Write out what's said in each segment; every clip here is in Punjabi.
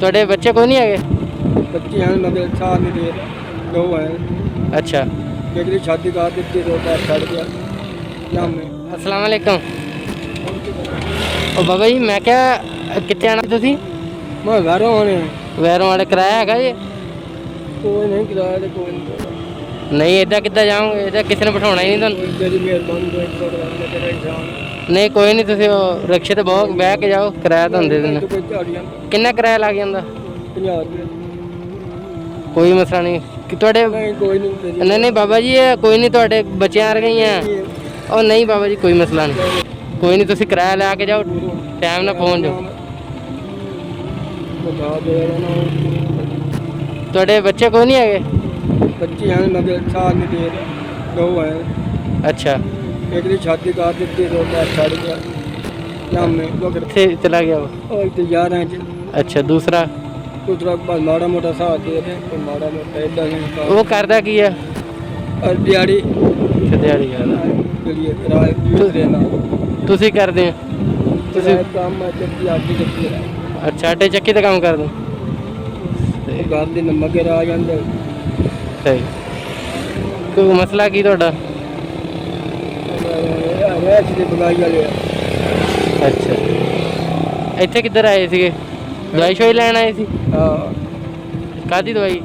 ਤੁਹਾਡੇ ਬੱਚੇ ਕੋਈ ਨਹੀਂ ਹੈਗੇ? बच्चे हैं मगर साथ नहीं दे दो हैं। अच्छा एक की शादी कर दी तो बात छड़ गया नाम में। अस्सलाम वालेकुम। ਉਹ ਬਾਬਾ ਜੀ ਮੈਂ ਕਿਹਾ ਕਿੱਥੇ ਆਣਾ ਤੁਸੀਂ? मैं घर आने ਵੈਰੋਂ ਵਾਲੇ ਕਿਰਾਇਆ ਹੈਗਾ ਜੀ? कोई नहीं किराया तो कोई नहीं। ਨਹੀਂ ਇੱਦਾਂ ਕਿੱਦਾਂ ਜਾਓਗੇ? ਇੱਦਾਂ ਕਿਸੇ ਨੇ ਬਿਠਾਉਣਾ ਹੀ ਨਹੀਂ ਤੁਹਾਨੂੰ। तेरी मेहरबानी कोई छोड़ तेरा इंसान ਨਹੀਂ ਕੋਈ ਨਹੀਂ, ਤੁਸੀਂ ਉਹ ਰਿਕਸ਼ੇ ਤੇ ਬਹਿ ਕੇ ਜਾਓ, ਕਿਰਾਇਆ ਤੁਹਾਨੂੰ ਦੇ ਦਿੰਦਾ। तो कोई झाड़ियाँ ਕਿੰਨਾ ਕਿਰਾਇਆ ਲੱਗ ਜਾਂਦਾ? 50 रुपये। ਕੋਈ ਮਸਲਾ ਨਹੀਂ ਕਿ ਤੁਹਾਡੇ नहीं कोई नहीं तेरी ਨਹੀਂ ਨਹੀਂ ਬਾਬਾ ਜੀ ਇਹ ਕੋਈ ਨਹੀਂ, ਤੁਹਾਡੇ ਬੱਚਿਆਂ ਵਰਗੇ ਹੀ ਆ। ਉਹ ਨਹੀਂ ਬਾਬਾ ਜੀ ਕੋਈ ਮਸਲਾ ਨਹੀਂ, ਕੋਈ ਨਹੀਂ ਤੁਸੀਂ ਕਿਰਾਇਆ ਲੈ ਕੇ ਜਾਓ, ਟਾਈਮ ਨਾਲ ਪਹੁੰਚ ਜਾਓ। बता दे ना ਤੁਹਾਡੇ ਬੱਚੇ ਕੋਈ ਨਹੀਂ ਹੈਗੇ? बच्चे हैं मगर साथ नहीं दे दो हैं। ਅੱਛਾ एक की शादी कर दी तो बात छड़ गया नाम में तो फिर ਕਿੱਥੇ ਚਲਾ ਗਿਆ ਉਹ? और तैयार हैं जी। ਅੱਛਾ ਦੂਸਰਾ दूसरा बस माड़ा मोटा साथ दे रहे कोई माड़ा मोटा इधर नहीं ਉਹ ਕਰਦਾ ਕੀ ਆ? और दिहाड़ी ਦਿਹਾੜੀ ਕਰਦਾ। के लिए किराए दूसरे ना ਤੁਸੀਂ ਕਰਦੇ ਹੋ? ਤੁਸੀਂ ਕੰਮ ਮੈਂ ਚੱਕੀ ਆਦੀ ਚੱਕੀ ਹੈ ਅੱਛਾ ਆਟੇ ਚੱਕੀ ਦਾ ਕੰਮ ਕਰਦੇ ਹੋ? ਉਹ ਘਰ ਦੇ ਨਮਕੇ ਆ ਜਾਂਦੇ ਸਹੀ। ਕੋਈ ਮਸਲਾ ਕੀ ਤੁਹਾਡਾ? ਰੈਸ ਦੇ ਬਗਾਈ ਵਾਲੇ ਅੱਛਾ ਇੱਥੇ ਕਿੱਧਰ ਆਏ ਸੀਗੇ? ਦਵਾਈ ਸ਼ੋਈ ਲੈਣ ਆਏ ਸੀ? ਹਾਂ ਕਾਹਦੀ ਦਵਾਈ?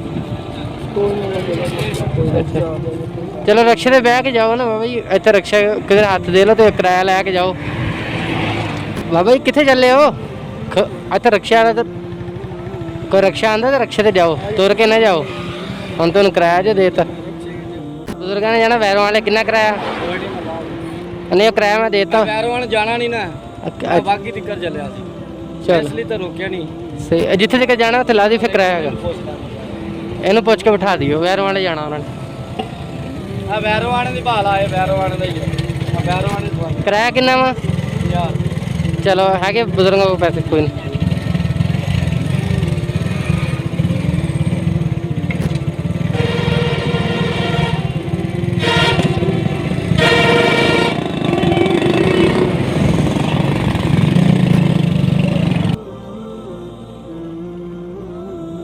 ਕੋਈ ਨਹੀਂ ਚਲੋ ਰਕਸ਼ੇ ਤੇ ਬਹਿ ਕੇ ਜਾਓ ਨਾ ਬਾਬਾ ਜੀ, ਇੱਥੇ ਰਕਸ਼ਾ ਕਿਧਰ ਹੱਥ ਦੇ ਲਓ ਤੇ ਕਿਰਾਇਆ ਲੈ ਕੇ ਜਾਓ। ਬਾਬਾ ਜੀ ਕਿੱਥੇ ਚੱਲੇ ਹੋ? ਇੱਥੇ ਰਕਸ਼ਾ ਵਾਲਾ ਤਾਂ ਕੋਈ ਰਕਸ਼ਾ ਆਉਂਦਾ ਤਾਂ ਰਕਸ਼ੇ ਤੇ ਜਾਓ, ਤੁਰ ਕੇ ਨਾ ਜਾਓ। ਹੁਣ ਤੁਹਾਨੂੰ ਕਿਰਾਇਆ ਜੋ ਦੇਤਾ। ਬਜ਼ੁਰਗਾਂ ਨੇ ਜਾਣਾ ਵੈਰੋਂ ਵਾਲੇ, ਕਿੰਨਾ ਕਿਰਾਇਆ? ਨਹੀਂ ਉਹ ਕਿਰਾਇਆ ਮੈਂ ਦੇਤਾ। ਪੈਰਵਾਨ ਜਾਣਾ ਨਹੀਂ ਨਾ ਬਾਗੀ ਟਿੱਕਰ ਚੱਲਿਆ ਸੀ ਚਲ ਇਸ ਲਈ ਤਾਂ ਰੋਕਿਆ ਨਹੀਂ। ਸਹੀ, ਜਿੱਥੇ ਤੱਕ ਜਾਣਾ ਉੱਥੇ ਲਾ ਦੀ, ਫਿਰ ਕਿਰਾਇਆ ਹੈਗਾ। ਇਹਨੂੰ ਪੁੱਛ ਕੇ ਬਿਠਾ ਦਿਓ, ਵੈਰੋਂ ਵਾਲੇ ਜਾਣਾ ਉਹਨਾਂ ਨੇ। ਆ ਵੈਰਵਾਨ ਦੀ ਭਾਲ ਆਏ ਵੈਰਵਾਨ ਦਾ ਹੀ ਆ ਵੈਰਵਾਨ ਦੀ ਕਿਰਾਇਆ ਕਿੰਨਾ ਵਾ? ਯਾਰ ਚਲੋ ਹੈਗੇ ਬਜ਼ੁਰਗਾਂ ਕੋਲ ਪੈਸੇ, ਕੋਈ ਨਹੀਂ।